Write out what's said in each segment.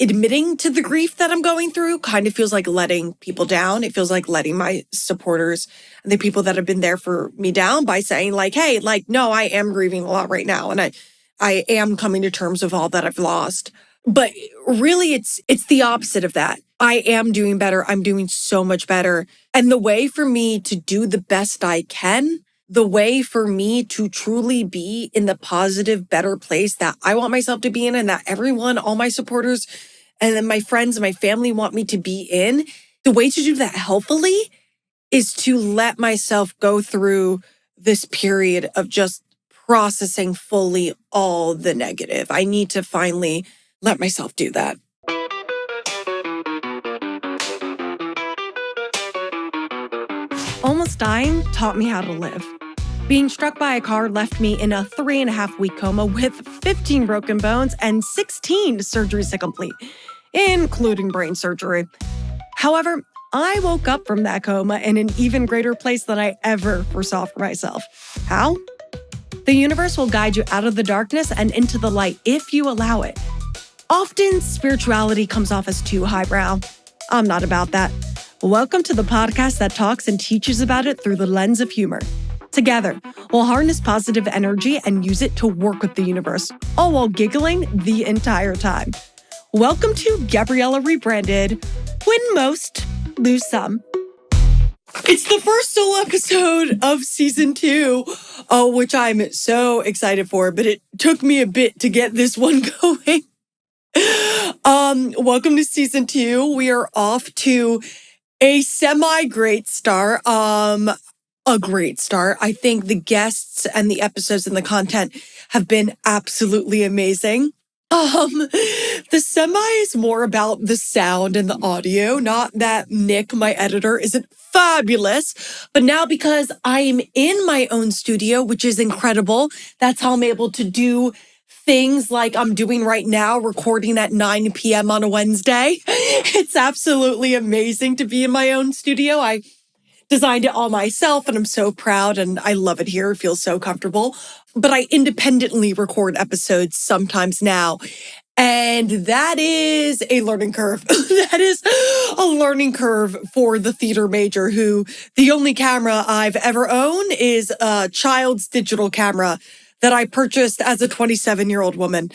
admitting to the grief that I'm going through kind of feels like letting people down. It feels like letting my supporters and the people that have been there for me down by saying like, hey, like, no, I am grieving a lot right now. And I am coming to terms with all that I've lost. But really, it's the opposite of that. I am doing better. I'm doing so much better. And the way for me to do the best I can, the way for me to truly be in the positive, better place that I want myself to be in and that everyone, all my supporters, and then my friends and my family want me to be in, the way to do that healthily is to let myself go through this period of just processing fully all the negative. I need to finally let myself do that. Almost dying taught me how to live. Being struck by a car left me in a 3.5-week coma with 15 broken bones and 16 surgeries to complete, including brain surgery. However, I woke up from that coma in an even greater place than I ever foresaw for myself. How? The universe will guide you out of the darkness and into the light if you allow it. Often, spirituality comes off as too highbrow. I'm not about that. Welcome to the podcast that talks and teaches about it through the lens of humor. Together, we'll harness positive energy and use it to work with the universe, all while giggling the entire time. Welcome to Gabriella Rebranded. Win most, lose some. It's the first solo episode of season 2, which I'm so excited for, but it took me a bit to get this one going. Welcome to season 2. We are off to a semi-great start. A great start. I think the guests and the episodes and the content have been absolutely amazing. The semi is more about the sound and the audio, not that Nick, my editor, isn't fabulous, but now because I'm in my own studio, which is incredible, that's how I'm able to do things like I'm doing right now, recording at 9 p.m. on a Wednesday. It's absolutely amazing to be in my own studio. I designed it all myself and I'm so proud and I love it here. It feels so comfortable. But I independently record episodes sometimes now. And that is a learning curve. That is a learning curve for the theater major who the only camera I've ever owned is a child's digital camera that I purchased as a 27-year-old woman.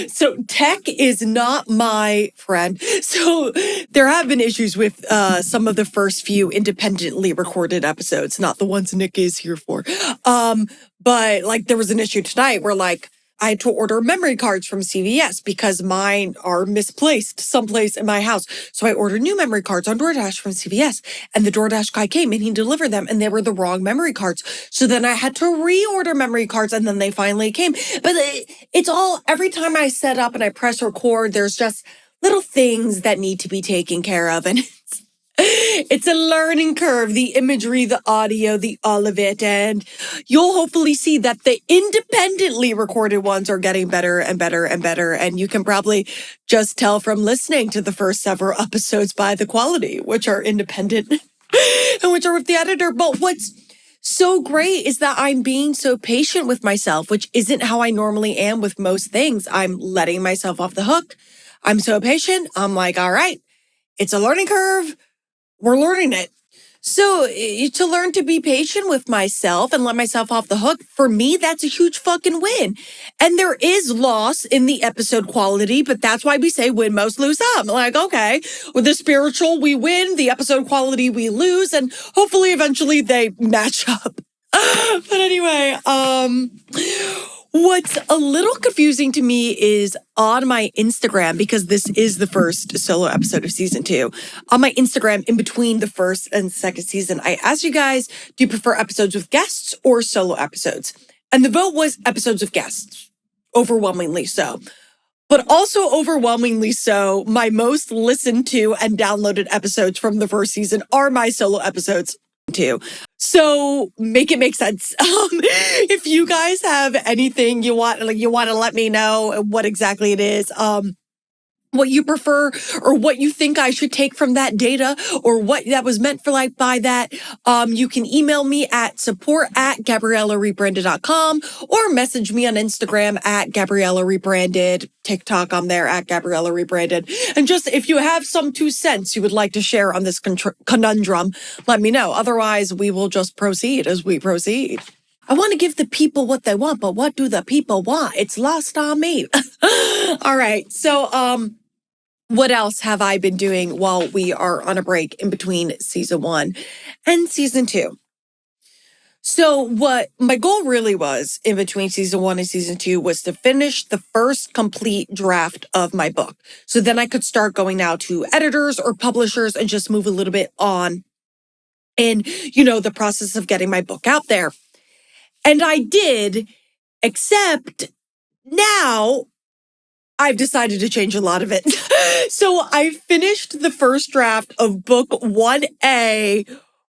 So tech is not my friend. So there have been issues with some of the first few independently recorded episodes, not the ones Nick is here for. But like there was an issue tonight where like I had to order memory cards from CVS because mine are misplaced someplace in my house. So I ordered new memory cards on DoorDash from CVS and the DoorDash guy came and he delivered them and they were the wrong memory cards. So then I had to reorder memory cards and then they finally came. But it's all, every time I set up and I press record, there's just little things that need to be taken care of. And it's a learning curve, the imagery, the audio, the all of it. And you'll hopefully see that the independently recorded ones are getting better and better and better. And you can probably just tell from listening to the first several episodes by the quality, which are independent and which are with the editor. But what's so great is that I'm being so patient with myself, which isn't how I normally am with most things. I'm letting myself off the hook. I'm so patient. I'm like, all right, it's a learning curve. We're learning it. So to learn to be patient with myself and let myself off the hook, for me, that's a huge fucking win. And there is loss in the episode quality, but that's why we say win most, lose some. Like, okay, with the spiritual, we win, the episode quality, we lose, and hopefully eventually they match up. But anyway, what's a little confusing to me is on my Instagram, because this is the first solo episode of season 2, on my Instagram in between the first and second season, I asked you guys, do you prefer episodes with guests or solo episodes? And the vote was episodes with guests, overwhelmingly so. But also overwhelmingly so, my most listened to and downloaded episodes from the first season are my solo episodes too. So make it make sense. If you guys have anything you want to let me know what exactly it is. what you prefer or what you think I should take from that data or what that was meant for like by that, you can email me at support@GabriellaRebranded.com or message me on Instagram at Gabriella Rebranded. TikTok, I'm there at Gabriella Rebranded. And just if you have some 2 cents you would like to share on this conundrum, let me know. Otherwise, we will just proceed as we proceed. I want to give the people what they want, but what do the people want? It's lost on me. All right. So, what else have I been doing while we are on a break in between season 1 and season 2? So what my goal really was in between season 1 and season 2 was to finish the first complete draft of my book. So then I could start going out to editors or publishers and just move a little bit on in, the process of getting my book out there. And I did, except now I've decided to change a lot of it. So I finished the first draft of book 1A,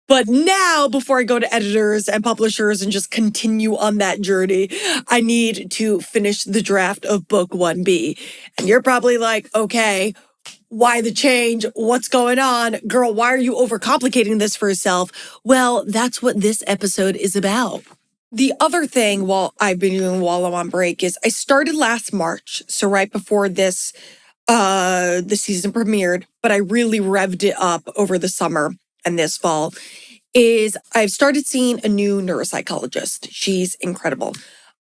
but now before I go to editors and publishers and just continue on that journey, I need to finish the draft of book 1B. And you're probably like, okay, why the change? What's going on? Girl, why are you overcomplicating this for yourself? Well, that's what this episode is about. The other thing I've been doing while I'm on break is I started last March, so right before this, the season premiered, but I really revved it up over the summer and this fall, is I've started seeing a new neuropsychologist. She's incredible.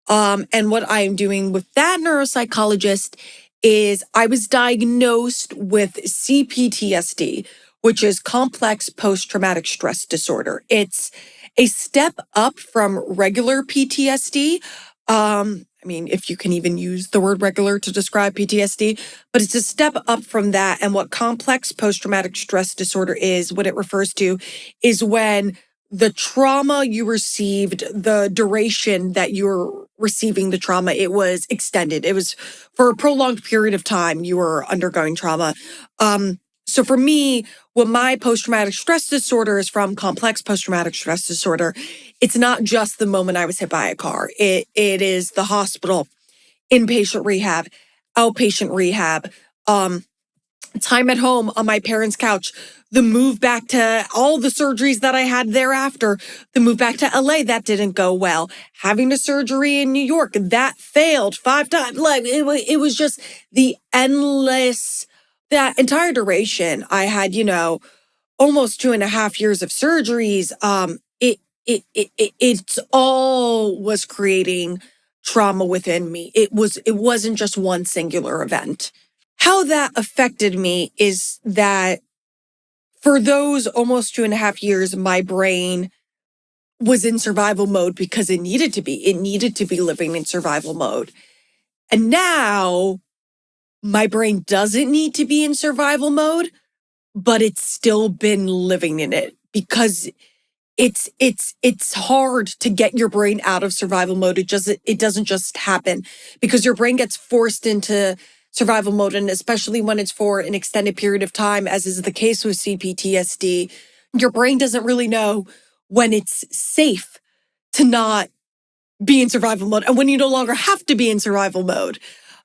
And what I'm doing with that neuropsychologist is I was diagnosed with CPTSD, which is complex post-traumatic stress disorder. It's a step up from regular PTSD. If you can even use the word regular to describe PTSD, but it's a step up from that. And what complex post-traumatic stress disorder is, what it refers to is when the trauma you received, the duration that you're receiving the trauma, it was extended. It was for a prolonged period of time you were undergoing trauma. So for me, what my post-traumatic stress disorder is from complex post-traumatic stress disorder, it's not just the moment I was hit by a car. It is the hospital, inpatient rehab, outpatient rehab, time at home on my parents' couch, the move back to all the surgeries that I had thereafter, the move back to LA, that didn't go well. Having a surgery in New York, that failed 5 times. Like it was just the endless, that entire duration. I had, almost 2.5 years of surgeries. It's all was creating trauma within me. It wasn't just one singular event. How that affected me is that for those almost 2.5 years, my brain was in survival mode because it needed to be. It needed to be living in survival mode. And now my brain doesn't need to be in survival mode, but it's still been living in it because it's hard to get your brain out of survival mode. It doesn't just happen because your brain gets forced into survival mode, and especially when it's for an extended period of time, as is the case with CPTSD, your brain doesn't really know when it's safe to not be in survival mode and when you no longer have to be in survival mode.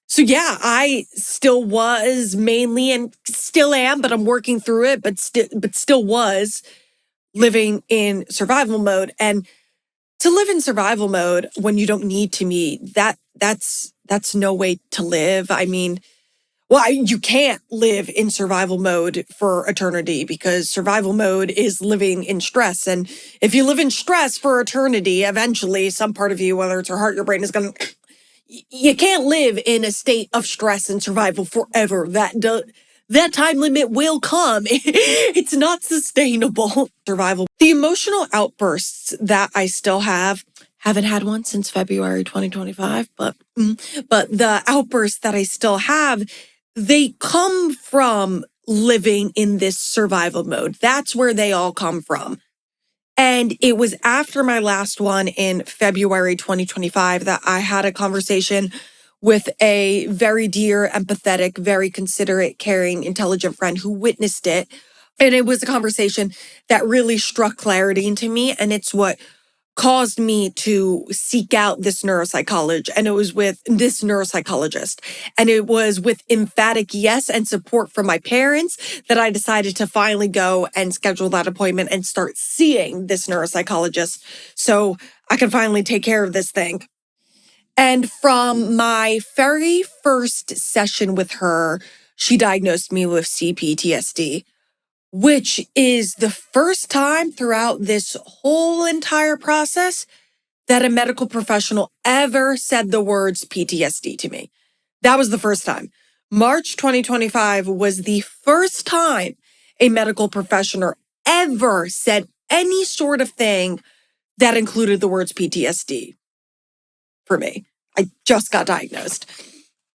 So yeah, I still was mainly and still am, but I'm working through it, but still was living in survival mode. And to live in survival mode when you don't need to be, that's no way to live. You can't live in survival mode for eternity because survival mode is living in stress. And if you live in stress for eternity, eventually some part of you, whether it's your heart, your brain, is going to, you can't live in a state of stress and survival forever. That time limit will come. It's not sustainable. Survival. The emotional outbursts that I still haven't had one since February 2025, but the outbursts that I still have, they come from living in this survival mode. That's where they all come from. And it was after my last one in February 2025 that I had a conversation with a very dear, empathetic, very considerate, caring, intelligent friend who witnessed it. And it was a conversation that really struck clarity into me. And it's what caused me to seek out this neuropsychologist, and it was with this neuropsychologist. And it was with emphatic yes and support from my parents that I decided to finally go and schedule that appointment and start seeing this neuropsychologist so I can finally take care of this thing. And from my very first session with her, she diagnosed me with CPTSD, which is the first time throughout this whole entire process that a medical professional ever said the words PTSD to me. That was the first time. March 2025 was the first time a medical professional ever said any sort of thing that included the words PTSD for me. I just got diagnosed.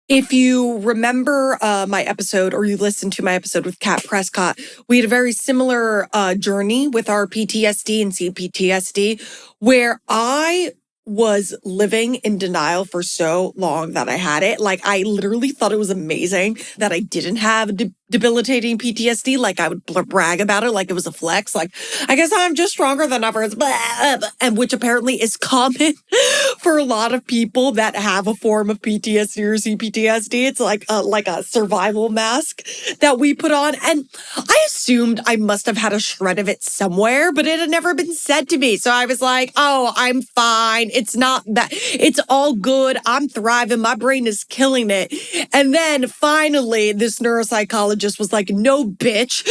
If you remember my episode or you listened to my episode with Kat Prescott, we had a very similar journey with our PTSD and CPTSD, where I was living in denial for so long that I had it. Like, I literally thought it was amazing that I didn't have debilitating PTSD. Like, I would brag about it like it was a flex. Like, I guess I'm just stronger than others, and which apparently is common for a lot of people that have a form of PTSD or CPTSD. It's like a survival mask that we put on. And I assumed I must have had a shred of it somewhere, but it had never been said to me. So I was like, oh, I'm fine. It's not bad. It's all good. I'm thriving. My brain is killing it. And then finally, this neuropsychologist was like, no, bitch,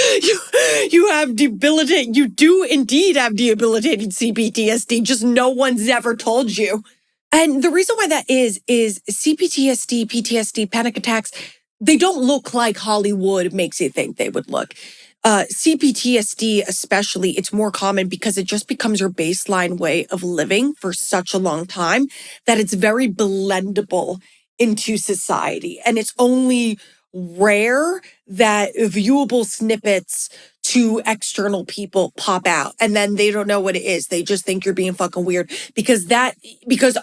you have debilitating, you do indeed have debilitating CPTSD. Just no one's ever told you. And the reason why that is CPTSD, PTSD, panic attacks, they don't look like Hollywood makes you think they would look. CPTSD especially, it's more common because it just becomes your baseline way of living for such a long time that it's very blendable into society. And it's only rare that viewable snippets to external people pop out and then they don't know what it is. They just think you're being fucking weird because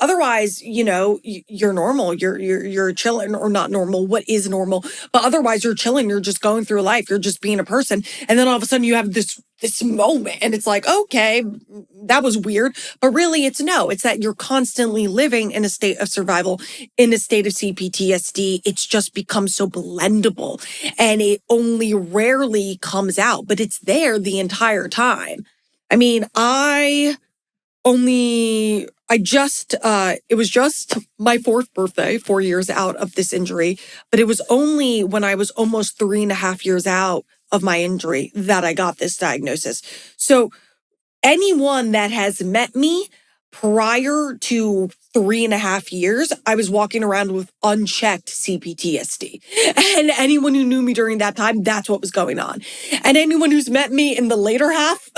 otherwise, you're normal. You're chilling, or not normal. What is normal? But otherwise you're chilling. You're just going through life. You're just being a person. And then all of a sudden you have this moment and it's like, okay, that was weird. But really it's that you're constantly living in a state of survival, in a state of CPTSD. It's just become so blendable and it only rarely comes out, but it's there the entire time. I mean, it was just my 4th birthday, 4 years out of this injury, but it was only when I was almost 3.5 years out of my injury that I got this diagnosis. So anyone that has met me prior to 3.5 years, I was walking around with unchecked CPTSD. And anyone who knew me during that time, that's what was going on. And anyone who's met me in the later half,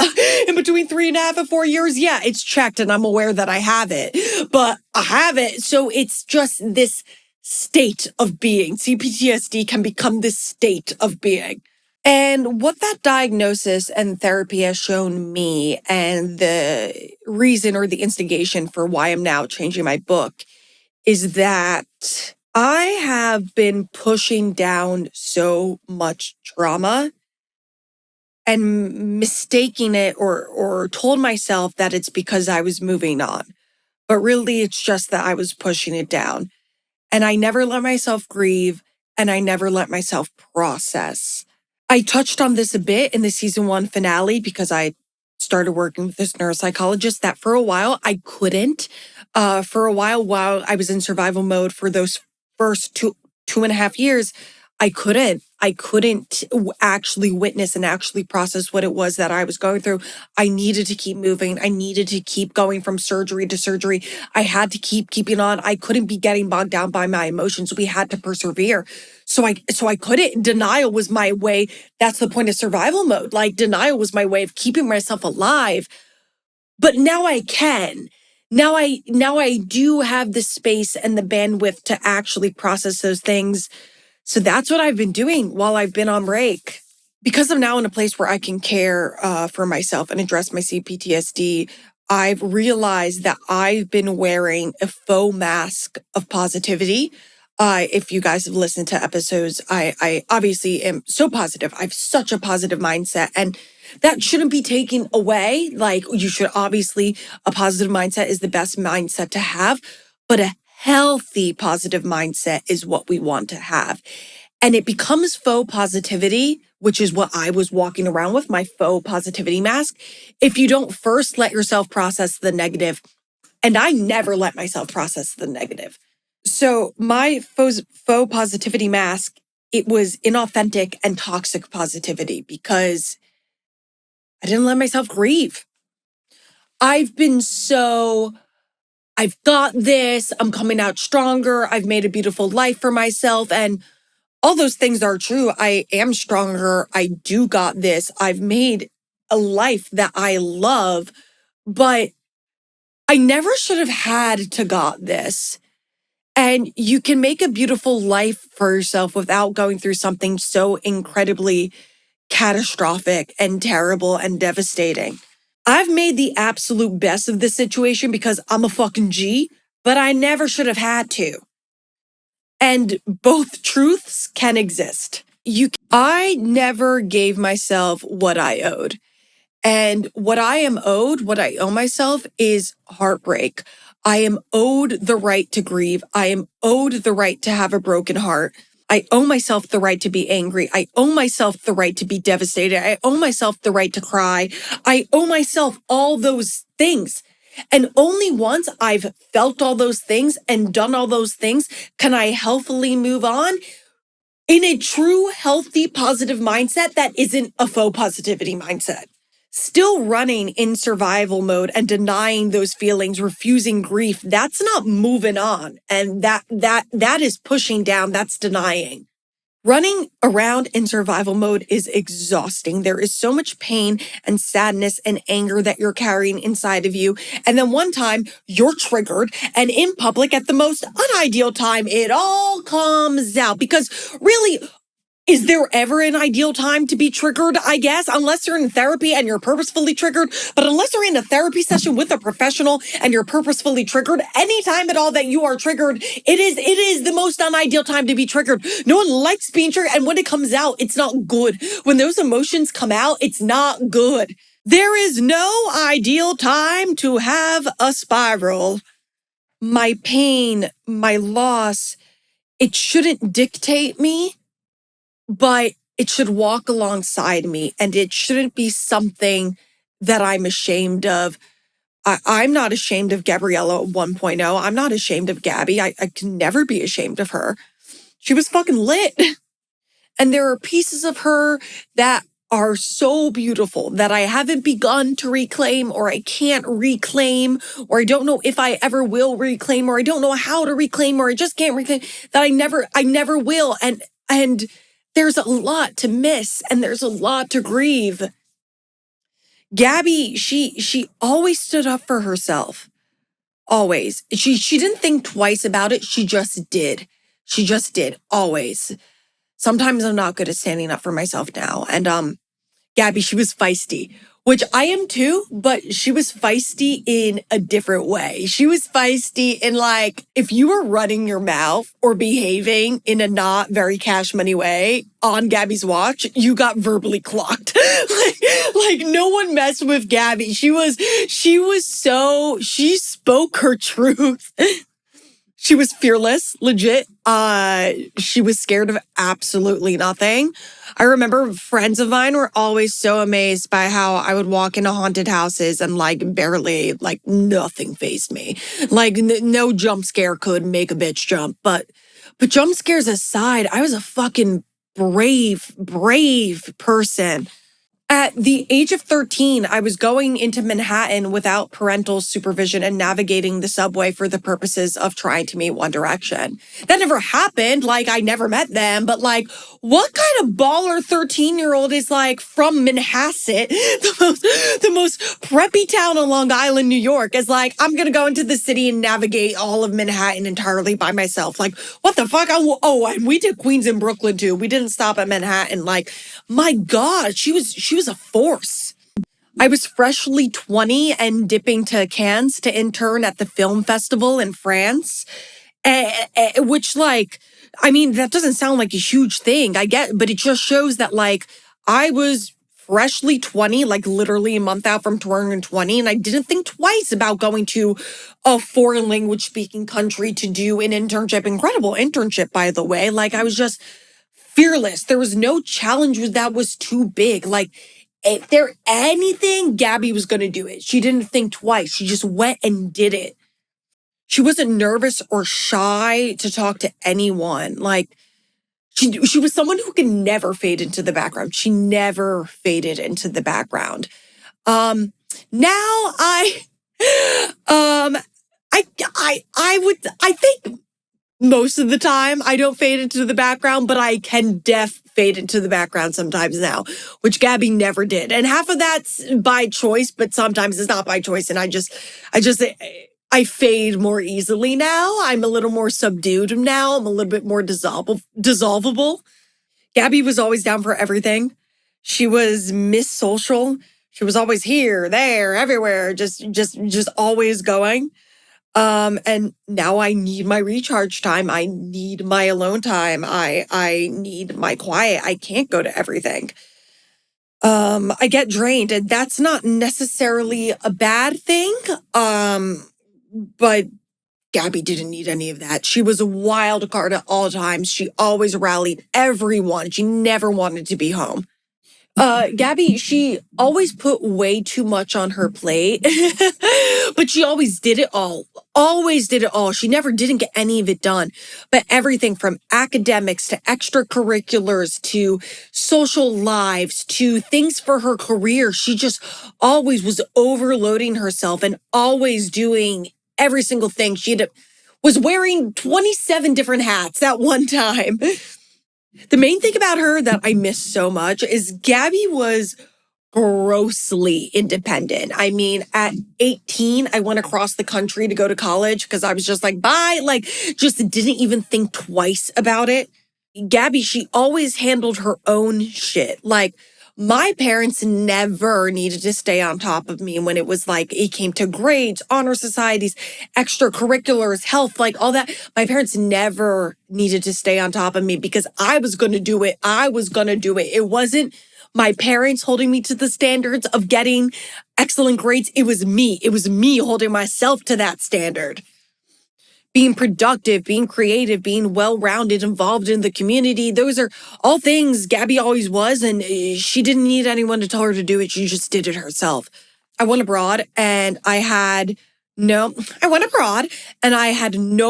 in between 3.5 and 4 years, yeah, it's checked and I'm aware that I have it. But I have it, so it's just this state of being. CPTSD can become this state of being. And what that diagnosis and therapy has shown me, and the reason or the instigation for why I'm now changing my book, is that I have been pushing down so much trauma and mistaking it or told myself that it's because I was moving on. But really, it's just that I was pushing it down. And I never let myself grieve, and I never let myself process. I touched on this a bit in the season 1 finale because I started working with this neuropsychologist that for a while I couldn't. For a while I was in survival mode for those first 2.5 years, I couldn't actually witness and actually process what it was that I was going through. I needed to keep moving. I needed to keep going from surgery to surgery. I had to keep keeping on. I couldn't be getting bogged down by my emotions. We had to persevere. So I couldn't. Denial was my way. That's the point of survival mode. Like, denial was my way of keeping myself alive. But now I can. Now I do have the space and the bandwidth to actually process those things. So that's what I've been doing while I've been on break. Because I'm now in a place where I can care for myself and address my CPTSD, I've realized that I've been wearing a faux mask of positivity If you guys have listened to episodes, I obviously am so positive. I have such a positive mindset, and that shouldn't be taken away. Like, you should obviously, a positive mindset is the best mindset to have, but a healthy positive mindset is what we want to have. And it becomes faux positivity, which is what I was walking around with, my faux positivity mask, if you don't first let yourself process the negative. And I never let myself process the negative. So my faux positivity mask, it was inauthentic and toxic positivity because I didn't let myself grieve. I've got this, I'm coming out stronger, I've made a beautiful life for myself, and all those things are true. I am stronger, I do got this, I've made a life that I love, but I never should have had to got this. And you can make a beautiful life for yourself without going through something so incredibly catastrophic and terrible and devastating. I've made the absolute best of this situation because I'm a fucking G, but I never should have had to. And both truths can exist. I never gave myself what I owed. And what I am owed, what I owe myself is heartbreak. I am owed the right to grieve. I am owed the right to have a broken heart. I owe myself the right to be angry. I owe myself the right to be devastated. I owe myself the right to cry. I owe myself all those things. And only once I've felt all those things and done all those things can I healthily move on in a true, healthy, positive mindset that isn't a faux positivity mindset. Still running in survival mode and denying those feelings, refusing grief, that's not moving on. And that is pushing down, that's denying. Running around in survival mode is exhausting. There is so much pain and sadness and anger that you're carrying inside of you. And then one time you're triggered, and in public at the most unideal time, it all comes out. Because really, is there ever an ideal time to be triggered? I guess, unless you're in therapy and you're purposefully triggered. But unless you're in a therapy session with a professional and you're purposefully triggered, anytime at all that you are triggered, it is the most unideal time to be triggered. No one likes being triggered. And when it comes out, it's not good. When those emotions come out, it's not good. There is no ideal time to have a spiral. My pain, my loss, it shouldn't dictate me. But it should walk alongside me, and it shouldn't be something that I'm ashamed of. I'm not ashamed of Gabriella 1.0. I'm not ashamed of Gabby. I can never be ashamed of her. She was fucking lit. And there are pieces of her that are so beautiful that I haven't begun to reclaim, or I can't reclaim, or I don't know if I ever will reclaim, or I don't know how to reclaim, or I just can't reclaim, that I never will. And there's a lot to miss, and there's a lot to grieve. Gabby, she always stood up for herself. Always. She didn't think twice about it. She just did. She just did. Always. Sometimes I'm not good at standing up for myself now. And Gabby, she was feisty, which I am too, but she was feisty in a different way. She was feisty in, like, if you were running your mouth or behaving in a not very cash money way on Gabby's watch, you got verbally clocked. like no one messed with Gabby. She spoke her truth. She was fearless, legit. She was scared of absolutely nothing. I remember friends of mine were always so amazed by how I would walk into haunted houses and barely, nothing fazed me. No jump scare could make a bitch jump. But jump scares aside, I was a fucking brave person. At the age of 13, I was going into Manhattan without parental supervision and navigating the subway for the purposes of trying to meet One Direction. That never happened. I never met them. But what kind of baller 13-year-old is from Manhasset, the most preppy town on Long Island, New York, is I'm going to go into the city and navigate all of Manhattan entirely by myself. What the fuck? And we did Queens and Brooklyn too. We didn't stop at Manhattan. My God, she was a force. I was freshly 20 and dipping to Cannes to intern at the film festival in France, which I mean, that doesn't sound like a huge thing. I get, but it just shows that like I was freshly 20, like literally a month out from turning 20, and I didn't think twice about going to a foreign language speaking country to do an internship. Incredible internship, by the way. Like I was just fearless. There was no challenge that was too big. Like if there anything, Gabby was going to do it. She didn't think twice. She just went and did it. She wasn't nervous or shy to talk to anyone. Like she was someone who can never fade into the background. She never faded into the background. Now um I think most of the time I don't fade into the background, but I can fade into the background sometimes now, which Gabby never did. And half of that's by choice, but sometimes it's not by choice. And I fade more easily now. I'm a little more subdued now. I'm a little bit more dissolvable. Gabby was always down for everything. She was Miss Social. She was always here, there, everywhere, just always going. And now I need my recharge time. I need my alone time. I need my quiet. I can't go to everything. I get drained, and that's not necessarily a bad thing. But Gabby didn't need any of that. She was a wild card at all times. She always rallied everyone. She never wanted to be home. Gabby, she always put way too much on her plate, but she always did it all. Always did it all. She never didn't get any of it done. But everything from academics to extracurriculars to social lives to things for her career, she just always was overloading herself and always doing every single thing. Was wearing 27 different hats at one time. The main thing about her that I miss so much is Gabby was grossly independent. I mean, at 18, I went across the country to go to college because I was just like, bye, like just didn't even think twice about it. Gabby, she always handled her own shit. Like my parents never needed to stay on top of me when it was like, it came to grades, honor societies, extracurriculars, health, like all that. My parents never needed to stay on top of me because I was going to do it. I was going to do it. It wasn't my parents holding me to the standards of getting excellent grades. It was me. It was me holding myself to that standard. Being productive, being creative, being well-rounded, involved in the community. Those are all things Gabby always was, and she didn't need anyone to tell her to do it. She just did it herself. I went abroad and I had no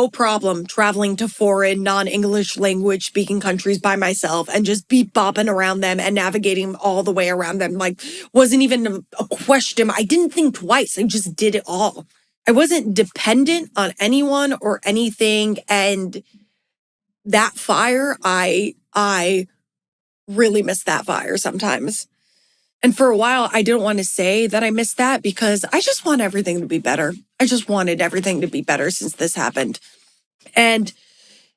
problem traveling to foreign, non-English language speaking countries by myself and just be bopping around them and navigating all the way around them. Like, wasn't even a question. I didn't think twice. I just did it all. I wasn't dependent on anyone or anything. And that fire, I really miss that fire sometimes. And for a while, I didn't want to say that I missed that because I just want everything to be better. I just wanted everything to be better since this happened. And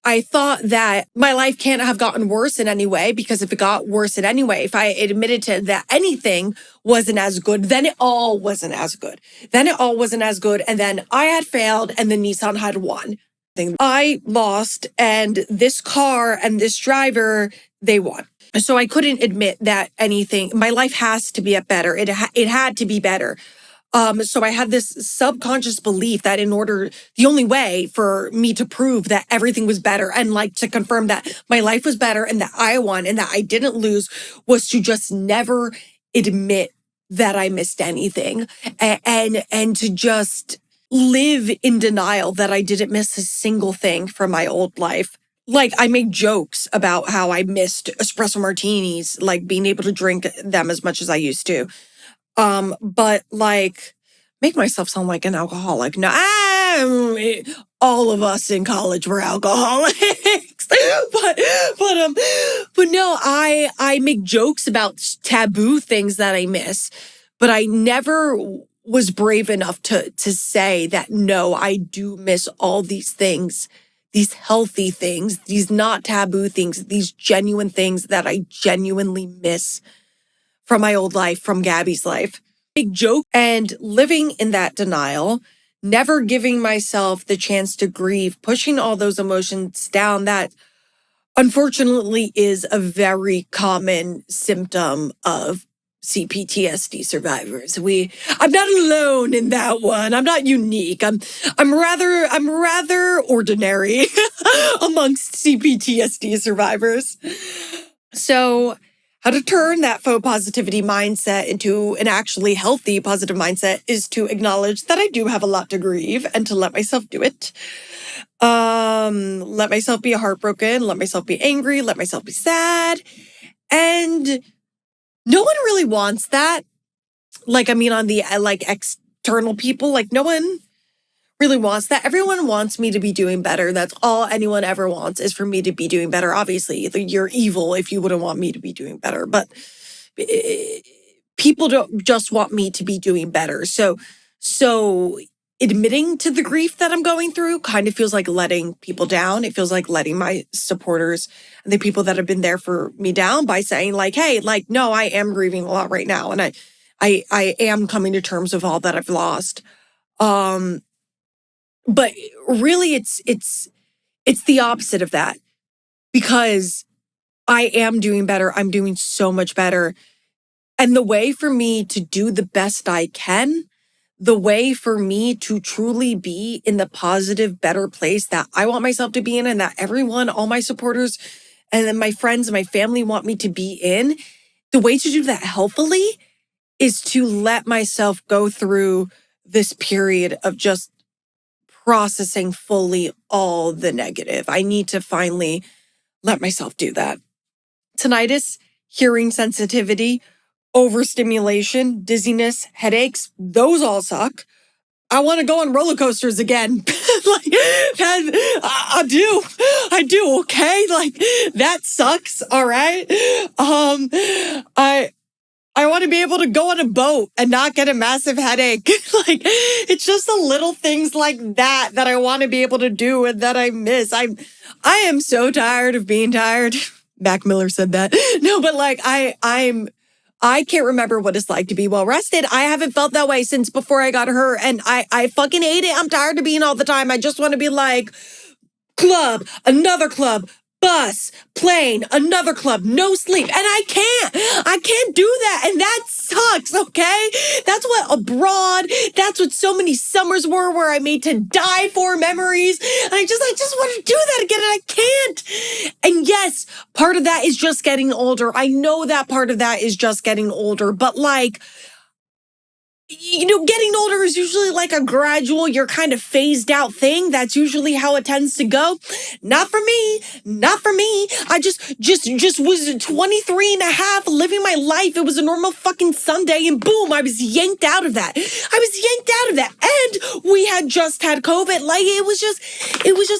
I thought that my life can't have gotten worse in any way because if it got worse in any way, if I admitted to that anything wasn't as good, then it all wasn't as good. Then it all wasn't as good. And then I had failed and then Nissan had won. I lost and this car and this driver, they won. So I couldn't admit that anything, my life has to be better. It had to be better. So I had this subconscious belief that the only way for me to prove that everything was better and like to confirm that my life was better and that I won and that I didn't lose was to just never admit that I missed anything and to just live in denial that I didn't miss a single thing from my old life. Like I make jokes about how I missed espresso martinis, like being able to drink them as much as I used to. But like make myself sound like an alcoholic. No, all of us in college were alcoholics. but no, I make jokes about taboo things that I miss, but I never was brave enough to say that no, I do miss all these things. These healthy things, these not taboo things, these genuine things that I genuinely miss from my old life, from Gabby's life. Big joke and living in that denial, never giving myself the chance to grieve, pushing all those emotions down that unfortunately is a very common symptom of CPTSD survivors. I'm not alone in that one. I'm not unique. I'm rather ordinary amongst CPTSD survivors. So, how to turn that faux positivity mindset into an actually healthy positive mindset is to acknowledge that I do have a lot to grieve and to let myself do it. Let myself be heartbroken, let myself be angry, let myself be sad. And no one really wants that. Like, I mean, on the like external people, like no one really wants that. Everyone wants me to be doing better. That's all anyone ever wants, is for me to be doing better. Obviously, you're evil if you wouldn't want me to be doing better, but people don't just want me to be doing better. So admitting to the grief that I'm going through kind of feels like letting people down. It feels like letting my supporters and the people that have been there for me down by saying like, hey, like, no, I am grieving a lot right now. And I am coming to terms with all that I've lost. But really it's the opposite of that, because I am doing better. I'm doing so much better. And the way for me to do the best I can, the way for me to truly be in the positive, better place that I want myself to be in, and that everyone, all my supporters, and then my friends and my family want me to be in, the way to do that healthily is to let myself go through this period of just processing fully all the negative. I need to finally let myself do that. Tinnitus, hearing sensitivity, overstimulation, dizziness, headaches, those all suck. I want to go on roller coasters again. Like that, I do, okay? Like that sucks, all right? I want to be able to go on a boat and not get a massive headache. Like, it's just the little things like that that I want to be able to do and that I miss. I am so tired of being tired. Mac Miller said that. No, but like I can't remember what it's like to be well rested. I haven't felt that way since before I got hurt, and I fucking hate it. I'm tired of being all the time. I just want to be like, club, another club, bus, plane, another club, no sleep. And I can't do that. And that sucks, okay? That's what abroad, that's what so many summers were, where I made to die for memories. And I just want to do that again, and I can't. And yes, part of that is just getting older. I know that part of that is just getting older, but like, you know, getting older is usually like a gradual, you're kind of phased out thing. That's usually how it tends to go. Not for me. Not for me. I just was 23 and a half living my life. It was a normal fucking Sunday, and boom, I was yanked out of that. And we had just had COVID. Like it was just,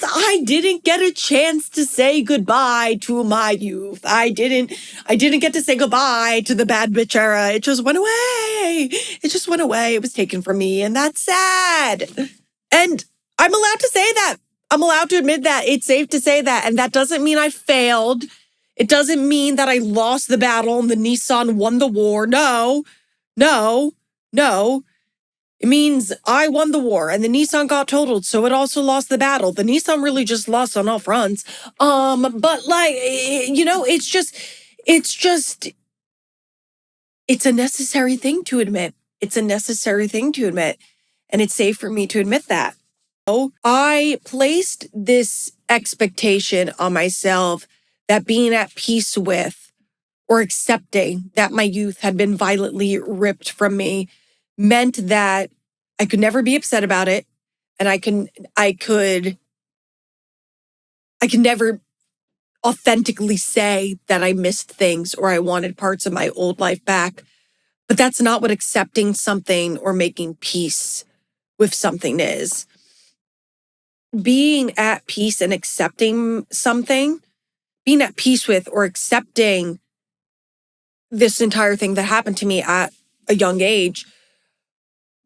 I didn't get a chance to say goodbye to my youth. I didn't get to say goodbye to the bad bitch era. It just went away. It was taken from me, and that's sad. And I'm allowed to say that. I'm allowed to admit that. It's safe to say that. And that doesn't mean I failed. It doesn't mean that I lost the battle and the Nissan won the war. No. It means I won the war and the Nissan got totaled, so it also lost the battle. The Nissan really just lost on all fronts. But like, you know, it's a necessary thing to admit. It's a necessary thing to admit. And it's safe for me to admit that. I placed this expectation on myself that being at peace with or accepting that my youth had been violently ripped from me meant that I could never be upset about it. And I could never authentically say that I missed things or I wanted parts of my old life back. But that's not what accepting something or making peace with something is. Being at peace and accepting something, being at peace with or accepting this entire thing that happened to me at a young age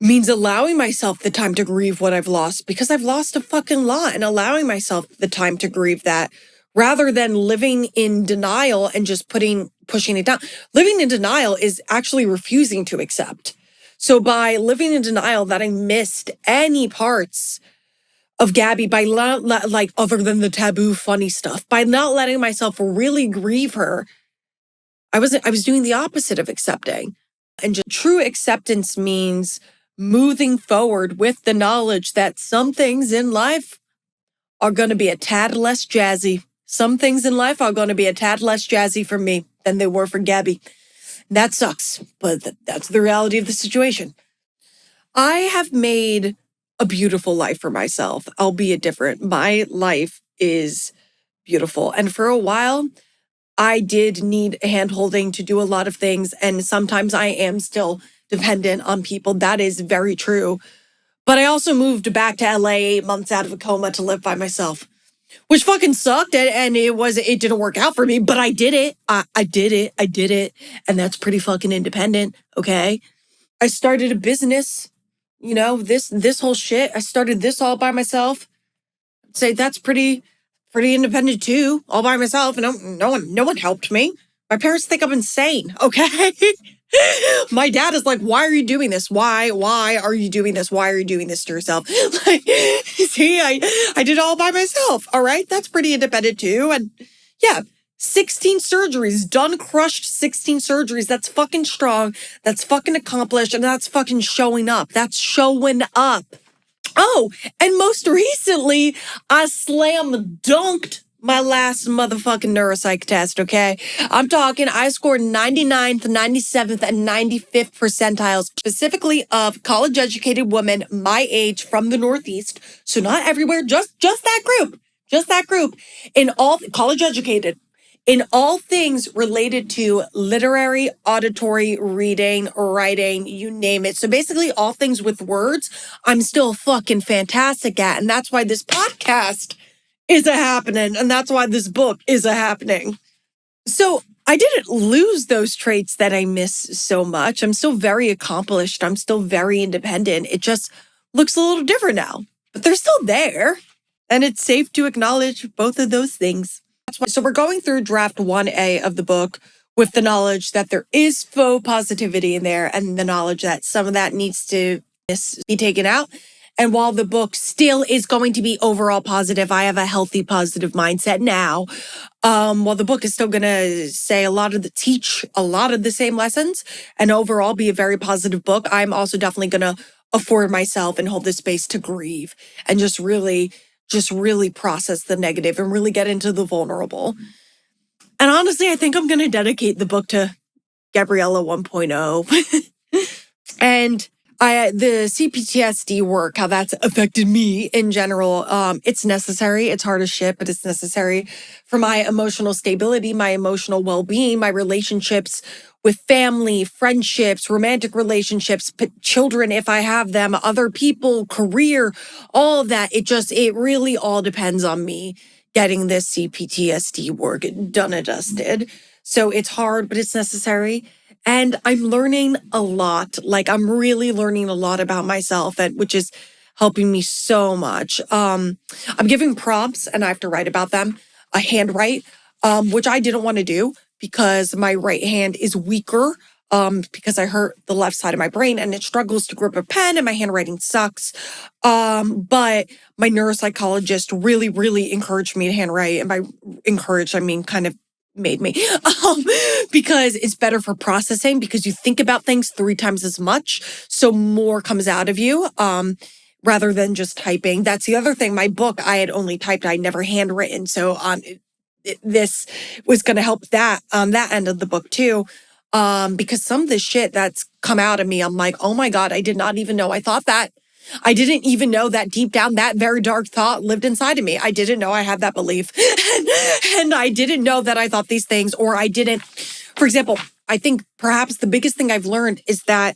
means allowing myself the time to grieve what I've lost, because I've lost a fucking lot, and allowing myself the time to grieve that rather than living in denial and just pushing it down. Living in denial is actually refusing to accept. So by living in denial that I missed any parts of Gabby by like other than the taboo funny stuff, by not letting myself really grieve her. I was doing the opposite of accepting. And just true acceptance means moving forward with the knowledge that some things in life are going to be a tad less jazzy. Some things in life are going to be a tad less jazzy for me than they were for Gabby. That sucks, but that's the reality of the situation. I have made a beautiful life for myself, albeit different. My life is beautiful. And for a while, I did need hand-holding to do a lot of things. And sometimes I am still dependent on people. That is very true. But I also moved back to LA 8 months out of a coma to live by myself, which fucking sucked. And it didn't work out for me, but I did it. I did it. And that's pretty fucking independent. Okay. I started a business, this whole shit. I started this all by myself. I'd say that's pretty independent too, all by myself. No one helped me. My parents think I'm insane, okay? My dad is like, why are you doing this? Why are you doing this? Why are you doing this to yourself? Like, see, I did it all by myself, all right? That's pretty independent too. And yeah, 16 surgeries, done, crushed 16 surgeries. That's fucking strong. That's fucking accomplished. And that's fucking showing up. That's showing up. Oh, and most recently, I slam dunked my last motherfucking neuropsych test, okay? I'm talking, I scored 99th, 97th, and 95th percentiles, specifically of college-educated women my age from the Northeast. So not everywhere, just that group. Just that group. In all, college-educated. In all things related to literary, auditory, reading, writing, you name it. So basically all things with words, I'm still fucking fantastic at. And that's why this podcast is a happening. And that's why this book is a happening. So I didn't lose those traits that I miss so much. I'm still very accomplished. I'm still very independent. It just looks a little different now, but they're still there. And it's safe to acknowledge both of those things. So we're going through draft 1A of the book with the knowledge that there is faux positivity in there and the knowledge that some of that needs to be taken out. And while the book still is going to be overall positive, I have a healthy, positive mindset now. While the book is still going to teach a lot of the same lessons and overall be a very positive book, I'm also definitely going to afford myself and hold this space to grieve and just really process the negative and really get into the vulnerable. And honestly, I think I'm going to dedicate the book to Gabriella 1.0. And the CPTSD work, how that's affected me in general, it's necessary. It's hard as shit, but it's necessary for my emotional stability, my emotional well-being, my relationships with family, friendships, romantic relationships, children, if I have them, other people, career, all of that. It really all depends on me getting this CPTSD work done and dusted. So it's hard, but it's necessary. And I'm learning a lot. Like, I'm really learning a lot about myself, which is helping me so much. I'm giving prompts and I have to write about them, a handwrite, which I didn't want to do because my right hand is weaker because I hurt the left side of my brain and it struggles to grip a pen and my handwriting sucks. But my neuropsychologist really, really encouraged me to handwrite. And by encouraged, I mean kind of made me, because it's better for processing because you think about things 3 times as much. So more comes out of you, rather than just typing. That's the other thing. My book, I had only typed, I never handwritten. So, this was going to help that on that end of the book too. Because some of the shit that's come out of me, I'm like, oh my God, I did not even know I thought that. I didn't even know that deep down that very dark thought lived inside of me. I didn't know I had that belief. And I didn't know that I thought these things, or I didn't. For example, I think perhaps the biggest thing I've learned is that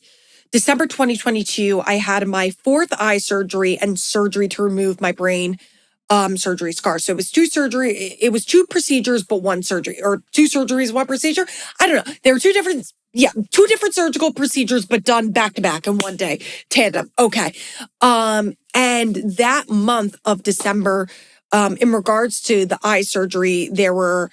December 2022, I had my 4th eye surgery and surgery to remove my brain surgery scar. So it was 2 procedures, but 1 surgery, or 2 surgeries, 1 procedure. I don't know. There were 2 different surgical procedures, but done back to back in one day, tandem. Okay. And that month of December, in regards to the eye surgery, there were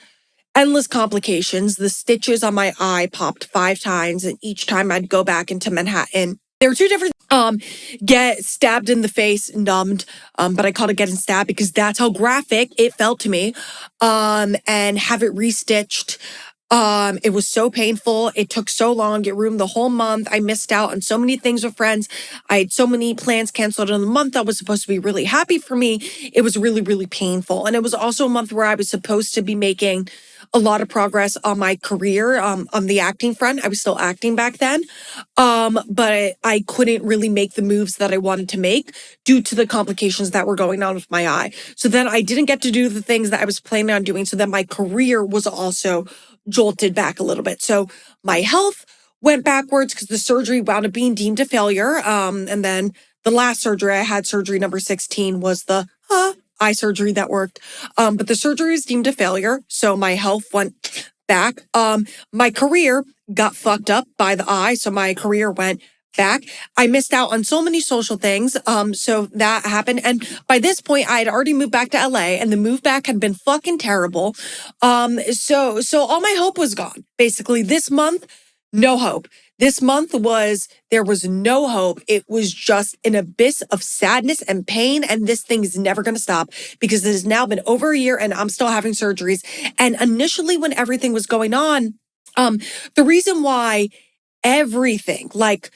endless complications. The stitches on my eye popped 5 times, and each time I'd go back into Manhattan. There were 2 different get stabbed in the face, numbed, but I called it getting stabbed because that's how graphic it felt to me, and have it restitched. It was so painful. It took so long. It ruined the whole month. I missed out on so many things with friends. I had so many plans canceled in the month that was supposed to be really happy for me. It was really, really painful. And it was also a month where I was supposed to be making a lot of progress on my career, on the acting front. I was still acting back then. But I couldn't really make the moves that I wanted to make due to the complications that were going on with my eye. So then I didn't get to do the things that I was planning on doing. So then my career was also jolted back a little bit. So my health went backwards because the surgery wound up being deemed a failure. And then the last surgery I had, surgery number 16, was the eye surgery that worked. But the surgery was deemed a failure. So my health went back. My career got fucked up by the eye. So my career went back. I missed out on so many social things. So that happened. And by this point, I had already moved back to LA and the move back had been fucking terrible. So all my hope was gone. Basically, this month, no hope. This month there was no hope. It was just an abyss of sadness and pain. And this thing is never going to stop because it has now been over a year and I'm still having surgeries. And initially when everything was going on, the reason why everything, like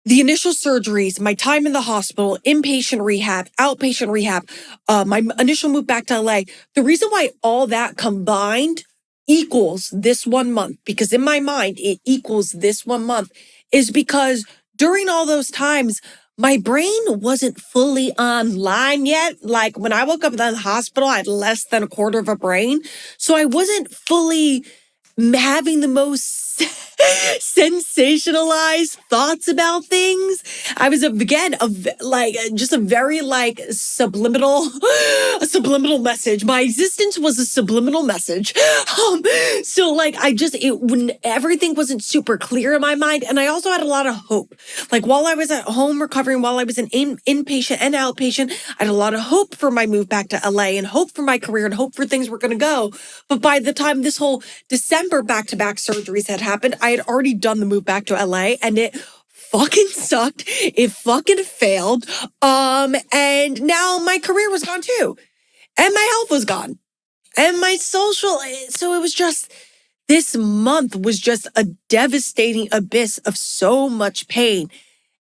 the initial surgeries, my time in the hospital, inpatient rehab, outpatient rehab, my initial move back to LA, the reason why all that combined equals this 1 month, because in my mind, it equals this 1 month, is because during all those times, my brain wasn't fully online yet. Like when I woke up in the hospital, I had less than a quarter of a brain. So I wasn't fully having the most sensationalized thoughts about things. I was just a very subliminal, a subliminal message. My existence was a subliminal message. So when everything wasn't super clear in my mind, and I also had a lot of hope. Like while I was at home recovering, while I was an inpatient and outpatient, I had a lot of hope for my move back to LA and hope for my career and hope for things were going to go. But by the time this whole December back-to-back surgeries had happened, I had already done the move back to LA and it fucking sucked. It fucking failed. And now my career was gone too. And my health was gone. And my social, so it was just, this month was just a devastating abyss of so much pain.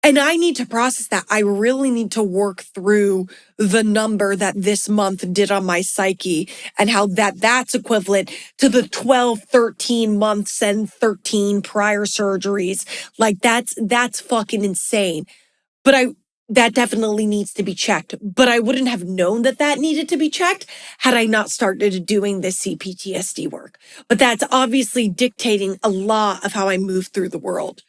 And I need to process that. I really need to work through the number that this month did on my psyche and how that's equivalent to the 12, 13 months and 13 prior surgeries. Like that's fucking insane. But that definitely needs to be checked. But I wouldn't have known that needed to be checked had I not started doing this CPTSD work. But that's obviously dictating a lot of how I move through the world.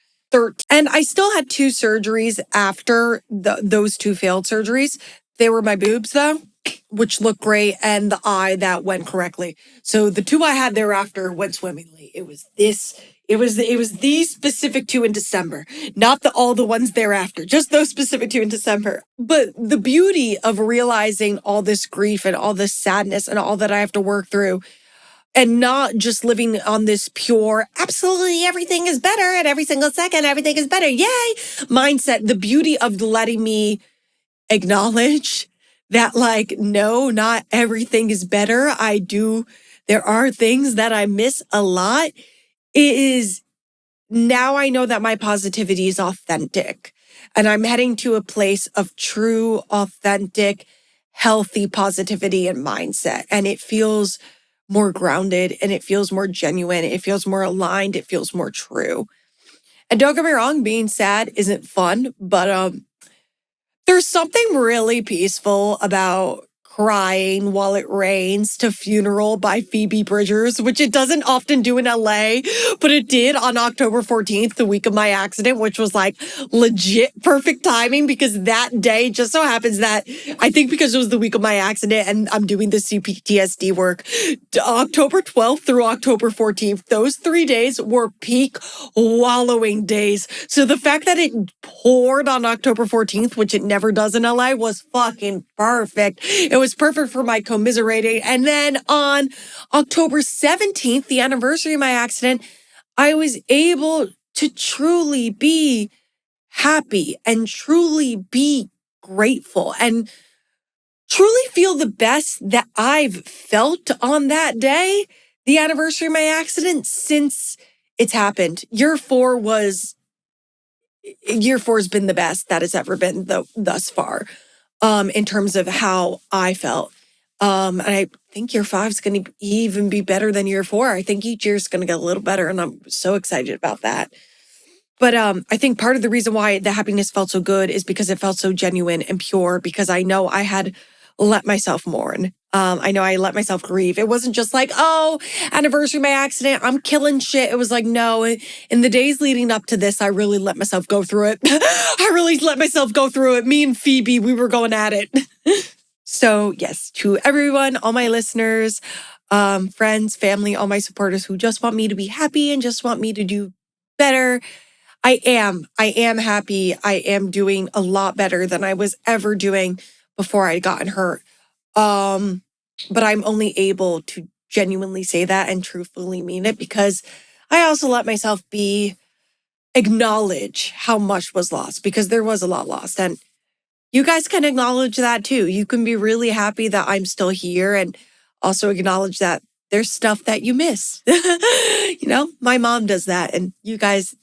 And I still had 2 surgeries after those 2 failed surgeries. They were my boobs though, which looked great, and the eye that went correctly. So the 2 I had thereafter went swimmingly. It was these specific 2 in December, not all the ones thereafter, just those specific 2 in December. But the beauty of realizing all this grief and all this sadness and all that I have to work through, and not just living on this pure, absolutely everything is better and every single second, everything is better, yay, mindset. The beauty of letting me acknowledge that, no, not everything is better. There are things that I miss a lot. Now I know that my positivity is authentic and I'm heading to a place of true, authentic, healthy positivity and mindset. And it feels more grounded and it feels more genuine. It feels more aligned. It feels more true. And don't get me wrong, being sad isn't fun, but there's something really peaceful about crying while it rains to Funeral by Phoebe Bridgers, which it doesn't often do in LA, but it did on October 14th, the week of my accident, which was legit perfect timing because that day just so happens that I think because it was the week of my accident and I'm doing the CPTSD work, October 12th through October 14th, those 3 days were peak wallowing days. So the fact that it poured on October 14th, which it never does in LA, was fucking perfect. It was perfect for my commiserating. And then on October 17th, the anniversary of my accident, I was able to truly be happy and truly be grateful and truly feel the best that I've felt on that day, the anniversary of my accident, since it's happened. Year four has been the best that it's ever been thus far, in terms of how I felt. And I think year five is going to even be better than year four. I think each year is going to get a little better, and I'm so excited about that. But I think part of the reason why the happiness felt so good is because it felt so genuine and pure, because I know I had let myself mourn. I know I let myself grieve. It wasn't just like, oh, anniversary of my accident, I'm killing shit. It was like, no, in the days leading up to this, I really let myself go through it. I really let myself go through it. Me and Phoebe, we were going at it. So yes, to everyone, all my listeners, friends, family, all my supporters who just want me to be happy and just want me to do better, I am happy. I am doing a lot better than I was ever doing before I'd gotten hurt. But I'm only able to genuinely say that and truthfully mean it because I also let myself acknowledge how much was lost, because there was a lot lost. And you guys can acknowledge that too. You can be really happy that I'm still here and also acknowledge that there's stuff that you miss. My mom does that, and you guys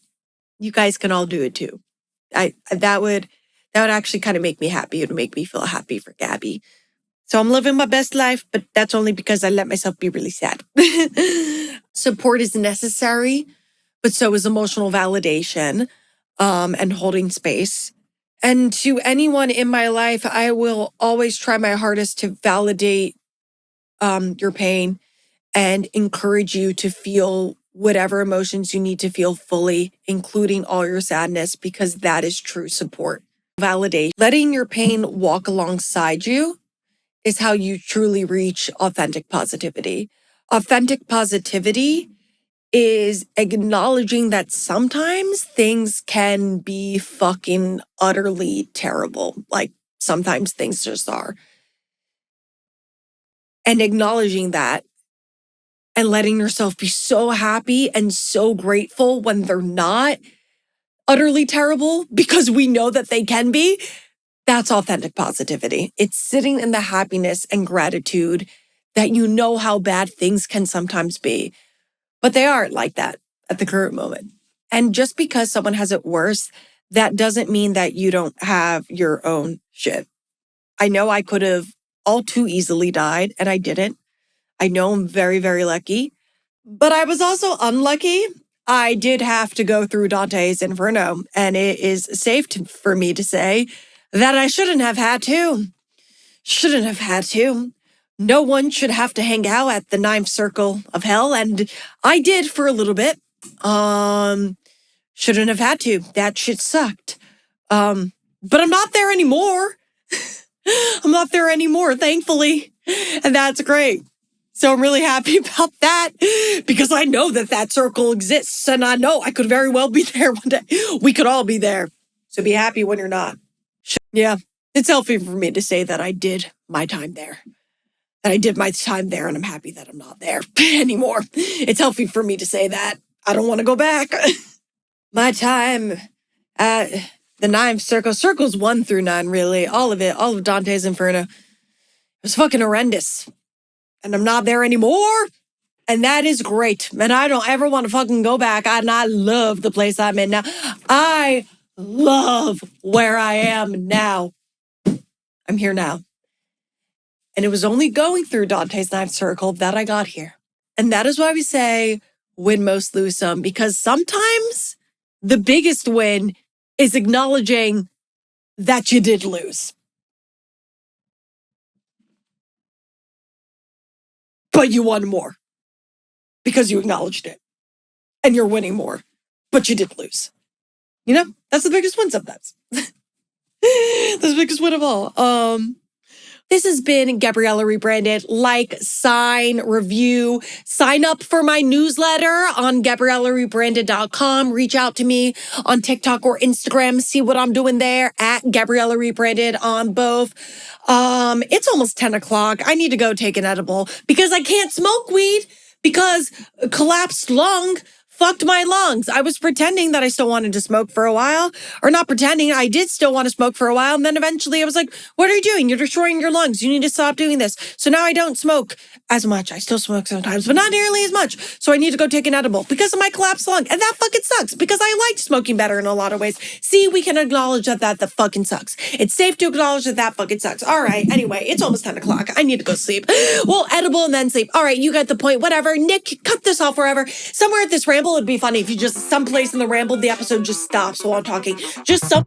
can all do it too. That would actually kind of make me happy. It would make me feel happy for Gabby. So I'm living my best life, but that's only because I let myself be really sad. Support is necessary, but so is emotional validation, and holding space. And to anyone in my life, I will always try my hardest to validate your pain and encourage you to feel whatever emotions you need to feel fully, including all your sadness, because that is true support. Validate. Letting your pain walk alongside you is how you truly reach authentic positivity. Authentic positivity is acknowledging that sometimes things can be fucking utterly terrible. Like sometimes things just are. And acknowledging that and letting yourself be so happy and so grateful when they're not utterly terrible, because we know that they can be. That's authentic positivity. It's sitting in the happiness and gratitude that you know how bad things can sometimes be, but they aren't like that at the current moment. And just because someone has it worse, that doesn't mean that you don't have your own shit. I know I could have all too easily died, and I didn't. I know I'm very, very lucky, but I was also unlucky. I did have to go through Dante's Inferno, and it is safe for me to say that I shouldn't have had to. Shouldn't have had to. No one should have to hang out at the ninth circle of hell, and I did for a little bit. Shouldn't have had to. That shit sucked. But I'm not there anymore. I'm not there anymore, thankfully, and that's great. So I'm really happy about that, because I know that circle exists, and I know I could very well be there one day. We could all be there. So be happy when you're not. Yeah, it's healthy for me to say that I did my time there. That I did my time there, and I'm happy that I'm not there anymore. It's healthy for me to say that. I don't want to go back. My time at the ninth circle, circles 1 through 9, really, all of it, all of Dante's Inferno, it was fucking horrendous. And I'm not there anymore. And that is great. And I don't ever want to fucking go back. And I love the place I'm in now. I love where I am now. I'm here now. And it was only going through Dante's ninth circle that I got here. And that is why we say win most, lose some. Because sometimes the biggest win is acknowledging that you did lose. But you won more because you acknowledged it. And you're winning more, but you did lose. That's the biggest win sometimes. That's the biggest win of all. This has been Gabriella Rebranded. Like, sign, review, sign up for my newsletter on GabriellaRebranded.com. Reach out to me on TikTok or Instagram. See what I'm doing there at Gabriella Rebranded on both. It's almost 10 o'clock. I need to go take an edible because I can't smoke weed because collapsed lung fucked my lungs. I was pretending that I still wanted to smoke for a while, or not pretending. I did still want to smoke for a while. And then eventually I was like, what are you doing? You're destroying your lungs. You need to stop doing this. So now I don't smoke as much. I still smoke sometimes, but not nearly as much. So I need to go take an edible because of my collapsed lung. And that fucking sucks because I liked smoking better in a lot of ways. See, we can acknowledge that fucking sucks. It's safe to acknowledge that fucking sucks. All right. Anyway, it's almost 10 o'clock. I need to go sleep. Well, edible and then sleep. All right. You get the point. Whatever. Nick, cut this off wherever. Somewhere at this ramble, it'd be funny if you just, someplace in the ramble, the episode just stops while I'm talking. Just some.